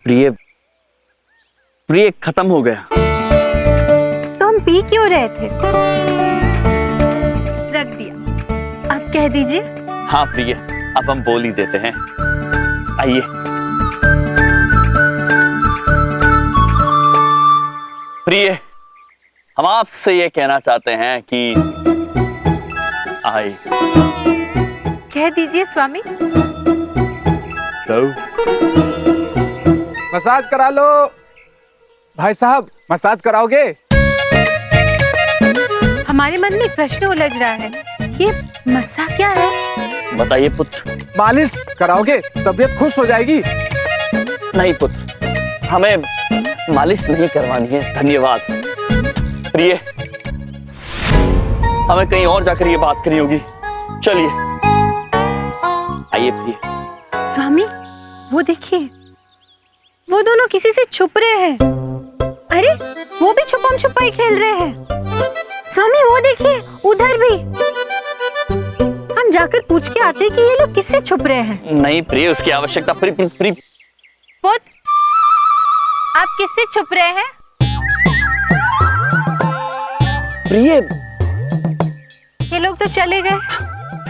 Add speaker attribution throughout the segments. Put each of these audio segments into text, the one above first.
Speaker 1: प्रिय प्रिय खत्म हो गया।
Speaker 2: तो हम पी क्यों रहे थे? रख दिया, अब कह दीजिए।
Speaker 1: हाँ प्रिय, अब हम बोल ही देते हैं। आइए। प्रिय, हम आपसे ये कहना चाहते हैं कि आइए।
Speaker 2: कह दीजिए स्वामी।
Speaker 1: तो
Speaker 3: मसाज करा लो। भाई साहब, मसाज कराओगे?
Speaker 2: हमारे मन में एक प्रश्न उलझ रहा है, ये मस्सा क्या है?
Speaker 1: बताइए पुत्र।
Speaker 3: मालिश कराओगे? तबीयत खुश हो जाएगी।
Speaker 1: नहीं पुत्र, हमें मालिश नहीं करवानी है, धन्यवाद। प्रिय, हमें कहीं और जाकर ये बात करनी होगी, चलिए। आइए प्रिय।
Speaker 2: स्वामी, वो देखिए, वो दोनों किसी से छुप रहे हैं। अरे, वो भी छुपम छुपाई खेल रहे हैं। स्वामी, वो देखिए, उधर भी। हम जाकर पूछ के आते हैं कि ये लोग किससे छुप रहे हैं।
Speaker 1: नहीं प्रिय, उसकी आवश्यकता पुत्र,
Speaker 2: आप किससे छुप रहे हैं?
Speaker 1: प्रिय,
Speaker 2: ये लोग तो चले गए।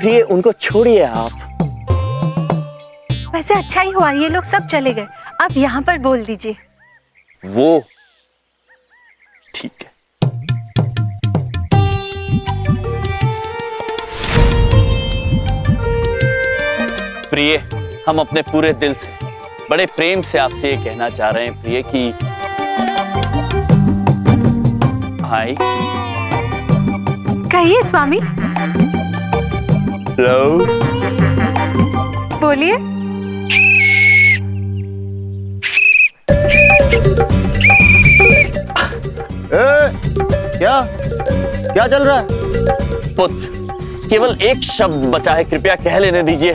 Speaker 1: प्रिय, उनको छोड़िए आप।
Speaker 2: वैसे अच्छा ही हुआ, ये लोग सब चले गए। आप यहाँ पर बोल दीजिए।
Speaker 1: वो ठीक है। प्रिय, हम अपने पूरे दिल से, बड़े प्रेम से आपसे ये कहना चाह रहे हैं प्रिय कि हाय।
Speaker 2: कहिए स्वामी।
Speaker 1: हेलो।
Speaker 2: बोलिए।
Speaker 4: क्या क्या चल रहा है?
Speaker 1: पुत्र, केवल एक शब्द बचा है, कृपया कह लेने दीजिए।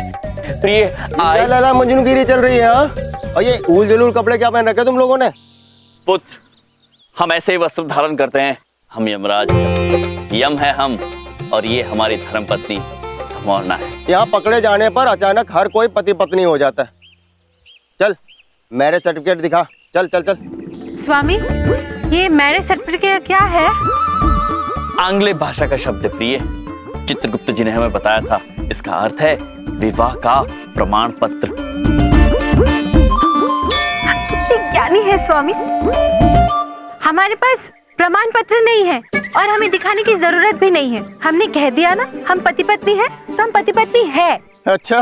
Speaker 1: प्रिय,
Speaker 4: लाला मजनूगिरी चल रही है। हाँ? और ये ऊल जलूल कपड़े क्या पहन रखे तुम लोगों ने?
Speaker 1: पुत्र, हम ऐसे ही वस्त्र धारण करते हैं। हम यमराज हैं। यम है हम, और ये हमारी धर्मपत्नी मोरना है।
Speaker 4: यहाँ पकड़े जाने पर अचानक हर कोई पति पत्नी हो जाता है। चल, मैरिज सर्टिफिकेट दिखा। चल चल चल।
Speaker 2: स्वामी, ये मैरिज सर्टिफिकेट क्या है?
Speaker 1: आंग्ल भाषा का शब्द है प्रिय। चित्रगुप्त जी ने हमें बताया था। इसका अर्थ है विवाह का प्रमाण पत्र।
Speaker 2: कितने ज्ञानी है स्वामी। हमारे पास प्रमाण पत्र नहीं है और हमें दिखाने की जरूरत भी नहीं है। हमने कह दिया ना, हम पति पत्नी हैं, तो हम पति पत्नी है।
Speaker 4: अच्छा,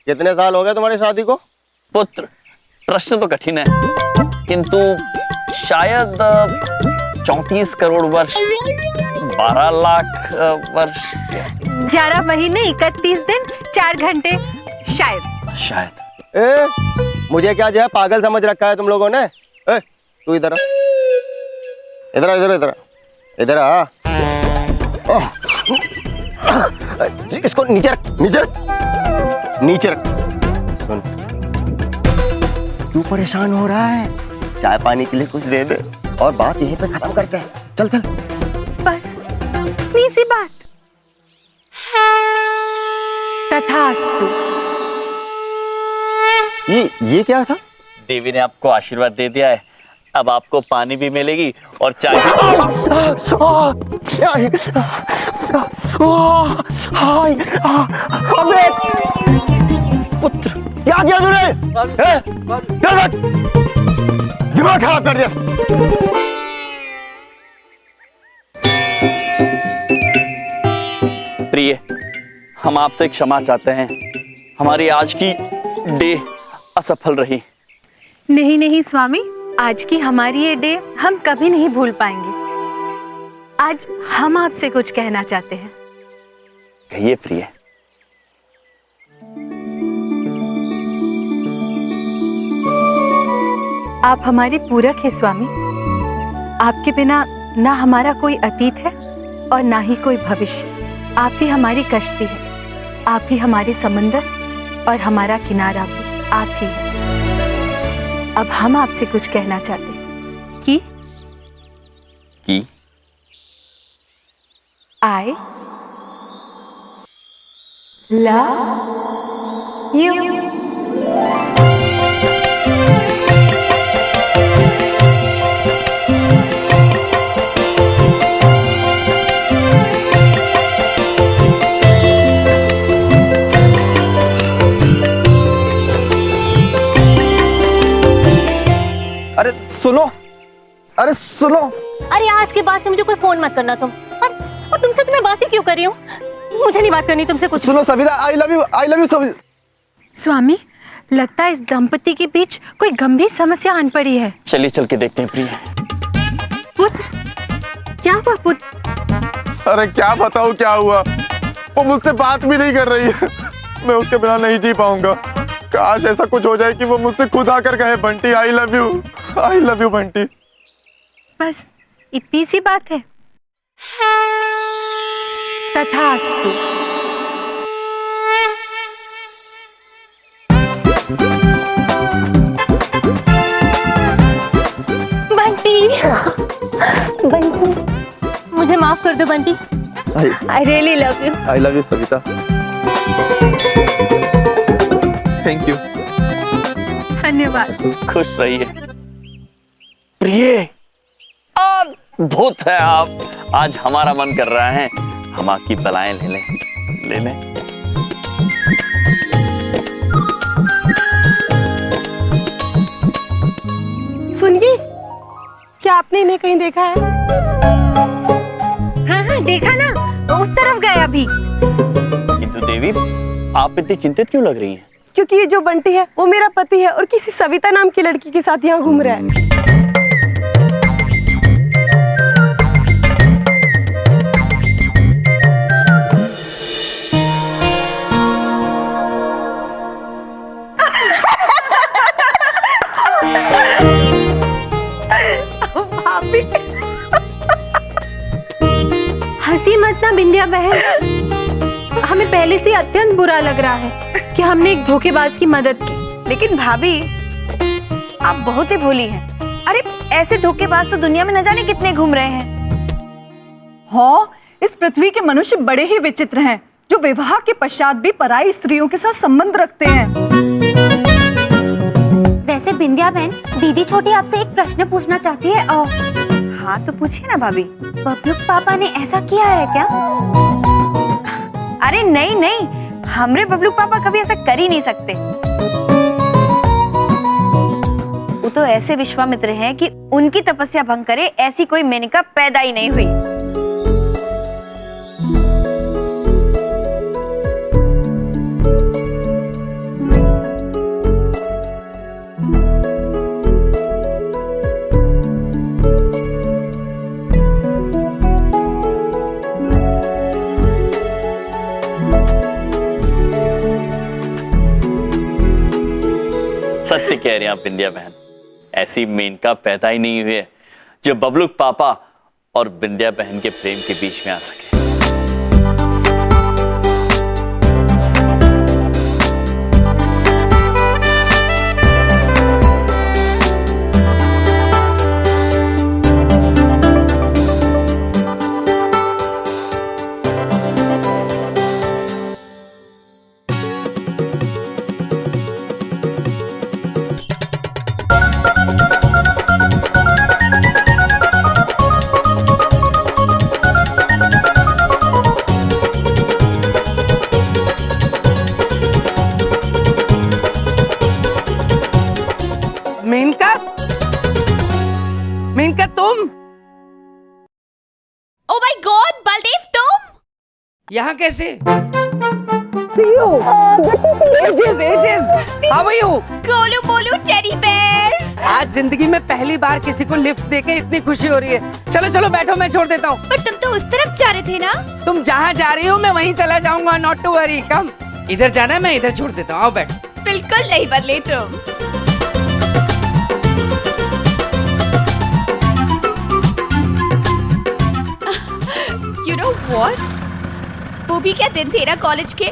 Speaker 4: कितने साल हो गए तुम्हारी शादी को?
Speaker 1: पुत्र, प्रश्न तो कठिन है, किंतु शायद 34 करोड़ वर्ष, 12 लाख वर्ष,
Speaker 2: 11 महीने 31 दिन 4 घंटे, शायद।
Speaker 4: मुझे क्या जो है पागल समझ रखा है तुम लोगों ने? तू इधर आ, इधर इधर इधर इधर आ। इसको नीचे रख, नीचे रख, नीचे रख। सुन, क्यों परेशान हो रहा है? चाय पानी के लिए कुछ दे दे और बात यहीं पे खत्म करते हैं। चल चल।
Speaker 2: बस इतनी सी बात। तथास्तु।
Speaker 4: ये क्या था?
Speaker 1: देवी ने आपको आशीर्वाद दे दिया है। अब आपको पानी भी मिलेगी और चाय भी।
Speaker 4: पुत्र, क्या किया तूने? दिमाग खराब कर दिया।
Speaker 1: प्रिय, हम आपसे क्षमा चाहते हैं। हमारी आज की डे असफल रही।
Speaker 2: नहीं नहीं स्वामी, आज की हमारी ये डे हम कभी नहीं भूल पाएंगे। आज हम आपसे कुछ कहना चाहते हैं।
Speaker 1: कहिए प्रिय।
Speaker 2: आप हमारे पूरक हैं स्वामी। आपके बिना ना हमारा कोई अतीत है और ना ही कोई भविष्य। आप ही हमारी कश्ती है, आप ही हमारे समंदर और हमारा किनारा भी आप ही है। अब हम आपसे कुछ कहना चाहते हैं कि I love you।
Speaker 4: अरे सुनो, अरे सुनो।
Speaker 5: अरे आज के बाद से मुझे कोई फोन मत करना तुम। और तुमसे तो मैं बात ही क्यों कर रही हूँ? मुझे नहीं बात करनी तुमसे कुछ।
Speaker 4: सुनो Savita, I love you Savita.
Speaker 2: स्वामी, लगता है इस दंपति के बीच कोई गंभीर समस्या आन पड़ी है।
Speaker 1: चलिए चल के देखते हैं प्रिया।
Speaker 2: पुत्र, क्या हुआ पुत्र?
Speaker 6: अरे क्या बताऊँ क्या हुआ, वो मुझसे बात भी नहीं कर रही है। मैं उसके बिना नहीं जी पाऊंगा। काश ऐसा कुछ हो जाए कि वो मुझसे खुद आकर कहे बंटी आई लव यू बंटी।
Speaker 2: बस इतनी सी बात है। तथास्तु।
Speaker 5: बंटी, बंटी, मुझे माफ कर दो Bunty. I really love you.
Speaker 6: I love you Savita. Thank you.
Speaker 2: धन्यवाद।
Speaker 1: खुश रहिए। प्रिय, अद्भुत है आप। आज हमारा मन कर रहा है हम आपकी बलाएं ले लें।
Speaker 7: सुनिए, क्या आपने इन्हें कहीं देखा है?
Speaker 2: हाँ देखा ना, उस तरफ गए अभी।
Speaker 1: किंतु देवी, आप इतनी चिंतित क्यों लग रही हैं?
Speaker 7: क्योंकि ये जो बंटी है वो मेरा पति है और किसी सविता नाम की लड़की के साथ यहाँ घूम रहा है।
Speaker 2: हंसी मत ना बिंदिया बहन, हमें पहले से अत्यंत बुरा लग रहा है कि हमने एक धोखेबाज की मदद की।
Speaker 8: लेकिन भाभी, आप बहुत ही भोली हैं। अरे ऐसे धोखेबाज तो दुनिया में न जाने कितने घूम रहे हैं।
Speaker 9: हाँ, इस पृथ्वी के मनुष्य बड़े ही विचित्र हैं, जो विवाह के पश्चात भी पराई स्त्रियों के साथ संबंध रखते हैं।
Speaker 5: वैसे बिंदिया बहन, दीदी छोटी आपसे एक प्रश्न पूछना चाहती है।
Speaker 8: हाँ तो पूछिए ना भाभी।
Speaker 5: बबलूक पापा ने ऐसा किया है क्या?
Speaker 8: अरे नहीं, हमरे बबलू पापा कभी ऐसा कर ही नहीं सकते। वो तो ऐसे विश्वामित्र हैं कि उनकी तपस्या भंग करे ऐसी कोई मेनका पैदा ही नहीं हुई।
Speaker 1: सत्य कह रही हैं आप बिंदिया बहन। ऐसी मेनका पैदा ही नहीं हुई है जो बबलूक पापा और बिंदिया बहन के प्रेम के बीच में आ सके।
Speaker 9: मेनका तुम?
Speaker 5: ओह माय गॉड, बलदेव तुम
Speaker 10: यहाँ कैसे?
Speaker 9: How are you?
Speaker 5: गोलू बोलू टेडी बेयर।
Speaker 9: आज जिंदगी में पहली बार किसी को लिफ्ट देके इतनी खुशी हो रही है। चलो चलो बैठो, मैं छोड़ देता हूँ।
Speaker 5: पर तुम तो उस तरफ जा रहे थे ना?
Speaker 9: तुम जहाँ जा रही हो मैं वहीं चला जाऊंगा, नॉट टू वरी। कम।
Speaker 10: इधर जाना है, मैं इधर छोड़ देता हूँ, आओ बैठ।
Speaker 5: बिल्कुल नहीं बदले तुम। You know what? वो भी क्या दिन थे ना कॉलेज के,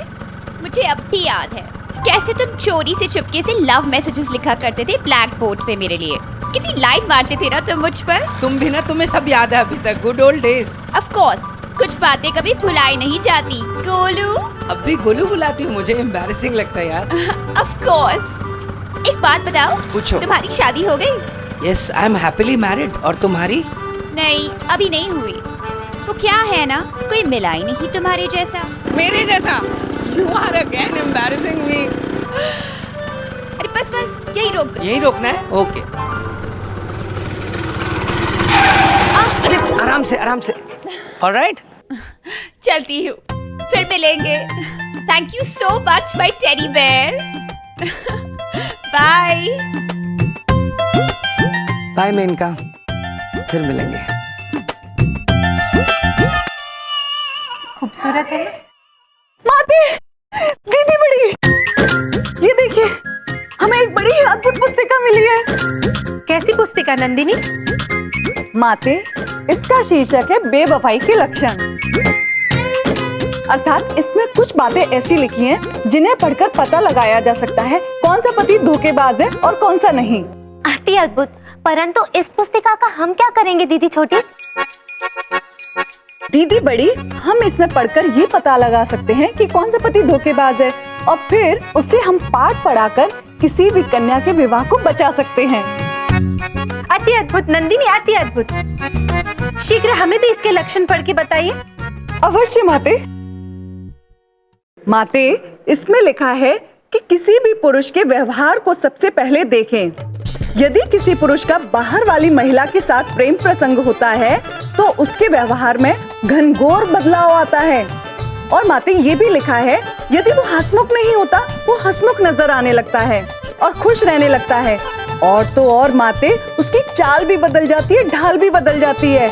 Speaker 5: मुझे अब भी याद है कैसे तुम चोरी से चुपके से लव मैसेजेस लिखा करते थे ब्लैक बोर्ड पे मेरे लिए। कितनी लाइन मारते थे ना तुम मुझ पर।
Speaker 10: तुम भी ना, तुम्हें सब याद है अभी तक, good old days.
Speaker 5: Of course, कुछ बातें कभी भुलाई नहीं जाती। गोलू,
Speaker 10: अब भी गोलू बुलाती हूँ, मुझे एम्बैरेसिंग लगता है यार।
Speaker 5: of course। एक बात बताओ,
Speaker 10: पूछो।
Speaker 5: तुम्हारी शादी हो गई?
Speaker 10: Yes, I am happily married। और तुम्हारी?
Speaker 5: नहीं, अभी नहीं हुई। वो क्या है ना, कोई मिला ही नहीं तुम्हारे जैसा।
Speaker 10: मेरे जैसा? You are again embarrassing me।
Speaker 5: अरे बस बस, यही रोक दो।
Speaker 10: यही रोकना है? ओके। आराम से आराम से। ऑलराइट,
Speaker 5: चलती हूँ, फिर मिलेंगे। Thank you so much my teddy bear. Bye.
Speaker 10: Bye Menka, फिर मिलेंगे।
Speaker 2: खूबसूरत है।
Speaker 9: माते, दीदी बड़ी, ये देखिए, हमें एक बड़ी ही अद्भुत पुस्तिका मिली है।
Speaker 2: कैसी पुस्तिका नंदिनी?
Speaker 9: माते, इसका शीर्षक है बेवफाई के लक्षण। अर्थात इसमें कुछ बातें ऐसी लिखी हैं जिन्हें पढ़कर पता लगाया जा सकता है कौन सा पति धोखेबाज है और कौन सा नहीं।
Speaker 8: अति अद्भुत। परंतु इस पुस्तिका का हम क्या करेंगे दीदी छोटी?
Speaker 9: दीदी बड़ी, हम इसमें पढ़कर ये पता लगा सकते हैं कि कौन सा पति धोखेबाज है और फिर उसे हम पाठ पढ़ाकर किसी भी कन्या के विवाह को बचा सकते हैं।
Speaker 2: अति अद्भुत नंदिनी, अति अद्भुत। शीघ्र हमें भी इसके लक्षण पढ़ के बताइए।
Speaker 9: अवश्य माते। माते, इसमें लिखा है कि किसी भी पुरुष के व्यवहार को सबसे पहले देखें। यदि किसी पुरुष का बाहर वाली महिला के साथ प्रेम प्रसंग होता है तो उसके व्यवहार में घनघोर बदलाव आता है। और माते, ये भी लिखा है यदि वो हंसमुख नहीं होता, वो हंसमुख नजर आने लगता है और खुश रहने लगता है। और तो और माते, उसकी चाल भी बदल जाती है, ढाल भी बदल जाती है।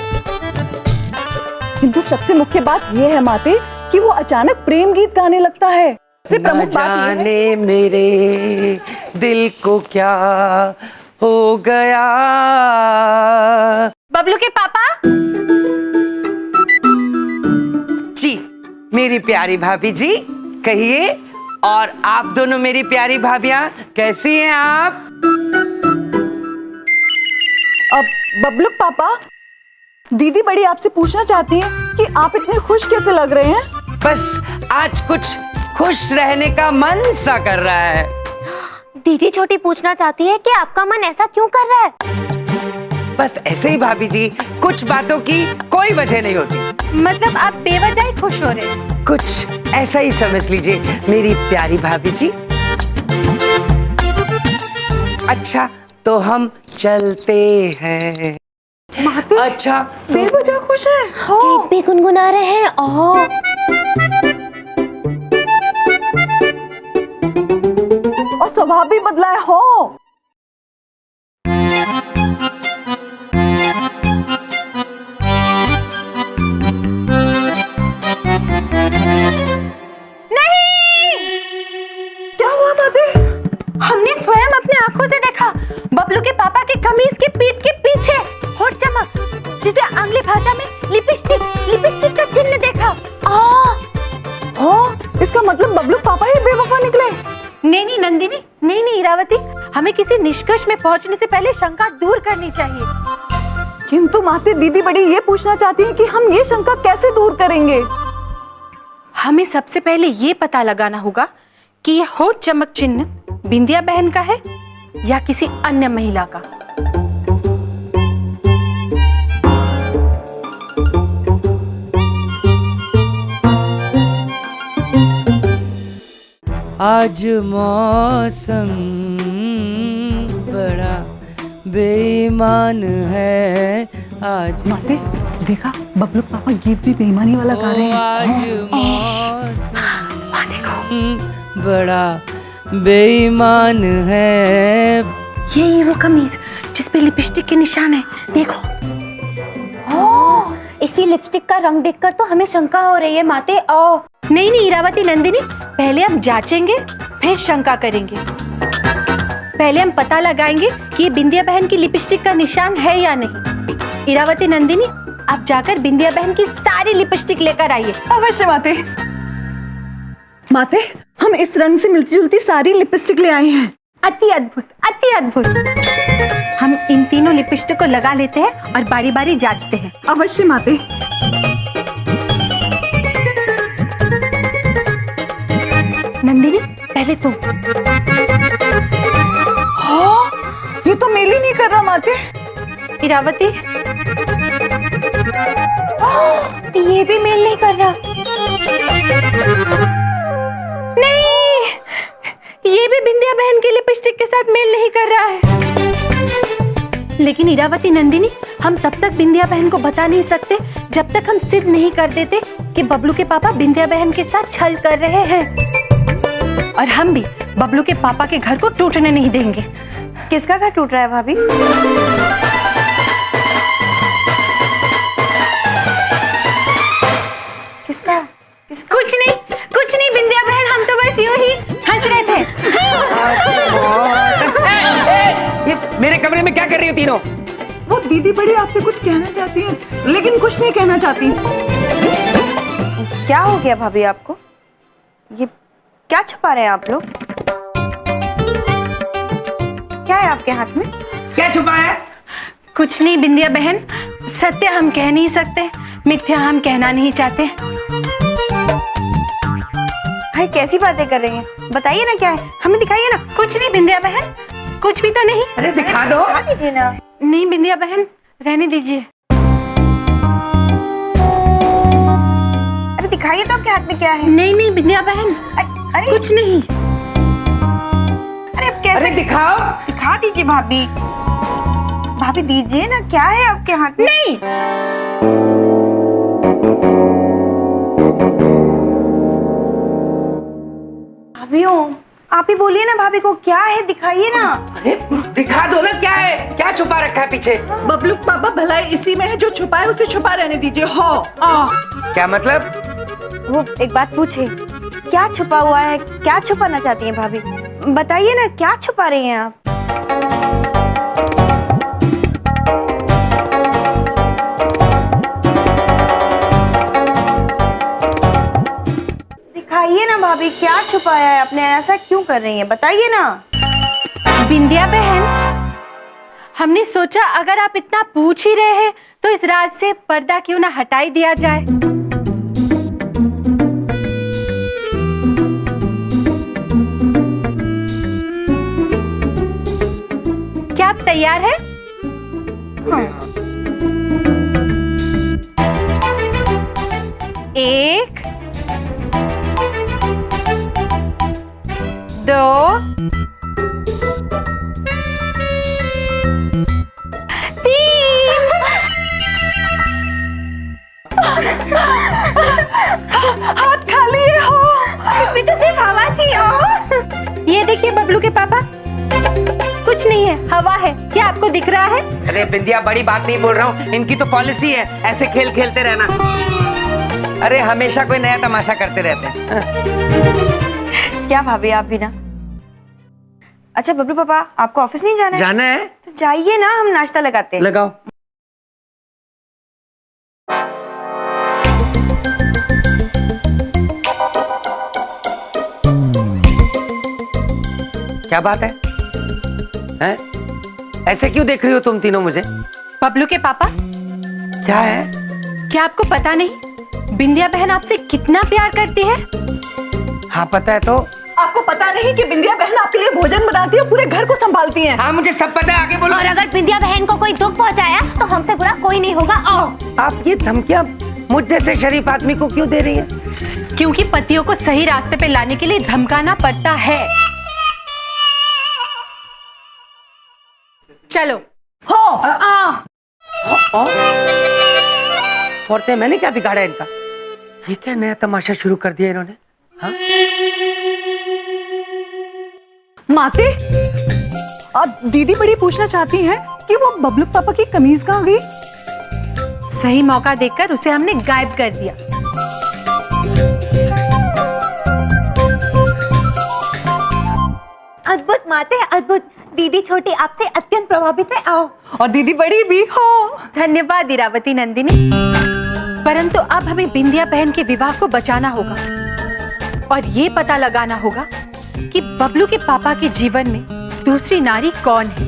Speaker 9: किंतु सबसे मुख्य बात यह है माते कि वो अचानक प्रेम गीत गाने लगता है। सबसे प्रमुख बात यह है,
Speaker 10: जाने मेरे दिल को क्या हो गया।
Speaker 2: बबलू के पापा।
Speaker 10: जी, मेरी प्यारी भाभी जी, कहिए। और आप दोनों मेरी प्यारी भाभियां, कैसी हैं आप?
Speaker 9: अब बबलू पापा, दीदी बड़ी आपसे पूछना चाहती है कि आप इतने खुश कैसे लग रहे हैं?
Speaker 10: बस आज कुछ खुश रहने का मन सा कर रहा है।
Speaker 8: दीदी छोटी पूछना चाहती है कि आपका मन ऐसा क्यों कर रहा है?
Speaker 10: बस ऐसे ही भाभी जी, कुछ बातों की कोई वजह नहीं होती।
Speaker 2: मतलब आप बेवजह ही खुश हो रहे हैं?
Speaker 10: कुछ ऐसा ही समझ लीजिए मेरी प्यारी भाभी जी। अच्छा, तो हम चलते हैं।
Speaker 9: माते,
Speaker 10: अच्छा,
Speaker 9: बेवजह खुश है।
Speaker 8: गीत भी गुनगुना रहे हैं। ओह,
Speaker 9: और स्वभाव भी बदला है। हो क्या हुआ माते?
Speaker 2: हमने स्वयं अपने आंखों से देखा। बबलू के पापा के कमीज की पीठ के पीछे होठ चमक, जिसे आंग्ली भाषा में लिपस्टिक का चिन्ह देखा।
Speaker 9: इसका मतलब बबलू पापा ही बेवफा निकले।
Speaker 2: नहीं नंदिनी, नहीं इरावती, हमें किसी निष्कर्ष में पहुंचने से पहले शंका दूर करनी चाहिए।
Speaker 9: किंतु माते, दीदी बड़ी ये पूछना चाहती है कि हम ये शंका कैसे दूर करेंगे?
Speaker 2: हमें सबसे पहले ये पता लगाना होगा कि यह होठ चमक चिन्ह बिंदिया बहन का है या किसी अन्य महिला का।
Speaker 10: आज मौसम बड़ा बेईमान है। आज
Speaker 9: माते, देखा बबलू पापा गीत भी बेईमानी वाला गा रहे हैं।
Speaker 10: आज मौसम बड़ा बेईमान है।
Speaker 2: यही वो कमीज जिस पे लिपस्टिक के निशान है, देखो।
Speaker 8: इसी लिपस्टिक का रंग देखकर तो हमें शंका हो रही है माते।
Speaker 2: नहीं इरावती नंदिनी, पहले हम जांचेंगे फिर शंका करेंगे। पहले हम पता लगाएंगे कि ये बिंदिया बहन की लिपस्टिक का निशान है या नहीं। इरावती नंदिनी, आप जाकर बिंदिया बहन की सारी लिपस्टिक लेकर आइए।
Speaker 9: अवश्य माते। माते, हम इस रंग से मिलती जुलती सारी लिपस्टिक ले आए हैं।
Speaker 2: अति अद्भुत, अति अद्भुत। हम इन तीनों लिपस्टिक को लगा लेते हैं और बारी बारी जांचते हैं।
Speaker 9: अवश्य माते।
Speaker 2: नंदिनी, पहले तुम।
Speaker 9: ये तो मेल ही नहीं कर रहा माते।
Speaker 2: इरावती,
Speaker 8: ये भी मेल नहीं कर रहा।
Speaker 2: नहीं, ये भी बिंदिया बहन की लिपस्टिक के साथ मेल नहीं कर रहा है। लेकिन इरावती नंदिनी, हम तब तक बिंदिया बहन को बता नहीं सकते जब तक हम सिद्ध नहीं कर देते कि बबलू के पापा बिंदिया बहन के साथ छल कर रहे हैं। और हम भी बबलू के पापा के घर को टूटने नहीं देंगे।
Speaker 8: किसका घर टूट रहा है भाभी? किसका?
Speaker 2: कुछ नहीं बिंदिया बहन, हम तो बस यूं ही हंस रहे थे।
Speaker 10: ये मेरे कमरे में क्या कर रही हो तीनों?
Speaker 9: वो दीदी बड़ी आपसे कुछ कहना चाहती हैं, लेकिन कुछ नहीं कहना चाहती।
Speaker 8: क्या हो गया भाभी आपको? ये क्या छुपा रहे हैं आप लोग? क्या है आपके हाथ में?
Speaker 10: क्या छुपा है?
Speaker 2: कुछ नहीं बिंदिया बहन, सत्य हम कह नहीं सकते, मिथ्या हम कहना नहीं चाहते।
Speaker 8: भाई कैसी बातें कर रही हैं? बताइए ना क्या है, हमें दिखाइए ना।
Speaker 2: कुछ नहीं बिंदिया बहन, कुछ भी तो नहीं।
Speaker 10: अरे दिखा दो।
Speaker 8: दिखा दीजिए ना।
Speaker 2: नहीं बिंदिया बहन, रहने दीजिए।
Speaker 8: अरे दिखाइए तो आपके हाथ में क्या है।
Speaker 2: नहीं बिंदिया बहन,
Speaker 8: अरे
Speaker 2: कुछ नहीं।
Speaker 8: अरे अब कैसे?
Speaker 10: अरे दिखाओ।
Speaker 8: दिखा दीजिए भाभी। भाभी दीजिए ना, क्या है आपके हाथ में?
Speaker 2: नहीं।
Speaker 8: भाभीओ, आप ही बोलिए ना भाभी को, क्या है दिखाइए ना।
Speaker 10: अरे दिखा दो ना, क्या है? क्या छुपा रखा है पीछे?
Speaker 9: बबलू पापा भलाई इसी में है, जो छुपा है उसे छुपा रहने दीजिए।
Speaker 10: क्या मतलब?
Speaker 8: वो एक बात पूछे, क्या छुपा हुआ है? क्या छुपाना चाहती हैं भाभी? बताइए ना, क्या छुपा रही हैं आप? दिखाइए ना भाभी, क्या छुपाया है आपने? ऐसा क्यों कर रही हैं? बताइए ना।
Speaker 2: बिंदिया बहन, हमने सोचा अगर आप इतना पूछ ही रहे हैं तो इस राज से पर्दा क्यों ना हटाई दिया जाए। क्या आप तैयार हैं?
Speaker 8: हाँ।
Speaker 2: 1 2
Speaker 9: हाथ खाली हो।
Speaker 2: इसमें तो सिर्फ हवा थी। ये देखिए बबलू के पापा, कुछ नहीं है, हवा है। क्या आपको दिख रहा है?
Speaker 10: अरे बिंदिया, बड़ी बात नहीं बोल रहा हूँ, इनकी तो पॉलिसी है ऐसे खेल खेलते रहना। अरे हमेशा कोई नया तमाशा करते रहते हैं।
Speaker 8: क्या भाभी आप भी ना। अच्छा बबलू पापा, आपको ऑफिस नहीं जाना है?
Speaker 10: जाना है
Speaker 8: तो जाइए ना, हम नाश्ता लगाते हैं।
Speaker 10: लगाओ। क्या बात है? हैं? ऐसे क्यों देख रही हो तुम तीनों मुझे?
Speaker 2: बबलू के पापा,
Speaker 10: क्या है?
Speaker 2: क्या आपको पता नहीं बिंदिया बहन आपसे कितना प्यार करती है?
Speaker 10: हाँ पता है। तो
Speaker 9: आपको पता नहीं कि बिंदिया बहन आपके लिए भोजन बनाती है, पूरे घर को संभालती है।
Speaker 10: हाँ मुझे सब पता है, आगे बोलो।
Speaker 5: और अगर बिंदिया बहन को कोई दुख पहुंचाया तो हमसे बुरा कोई नहीं होगा। आओ।
Speaker 10: आप ये धमकियां मुझ जैसे शरीफ आदमी को क्यों दे रही है?
Speaker 2: क्योंकि पतियों को सही रास्ते पे लाने के लिए धमकाना पड़ता है। चलो।
Speaker 10: औरतें, मैंने क्या बिगाड़ा इनका? ये क्या नया तमाशा शुरू कर दिया इन्होंने? हाँ?
Speaker 9: माते, दीदी बड़ी पूछना चाहती हैं कि वो बबलू पापा की कमीज कहाँ गई?
Speaker 2: सही मौका देखकर उसे हमने गायब कर दिया।
Speaker 5: अद्भुत माते, अद्भुत। दीदी छोटी आपसे अत्यंत प्रभावित है। आओ।
Speaker 9: और दीदी बड़ी भी हो।
Speaker 2: धन्यवाद इरावती नंदिनी, परंतु अब हमें बिंदिया बहन के विवाह को बचाना होगा और ये पता लगाना होगा कि बबलू के पापा के जीवन में दूसरी नारी कौन है।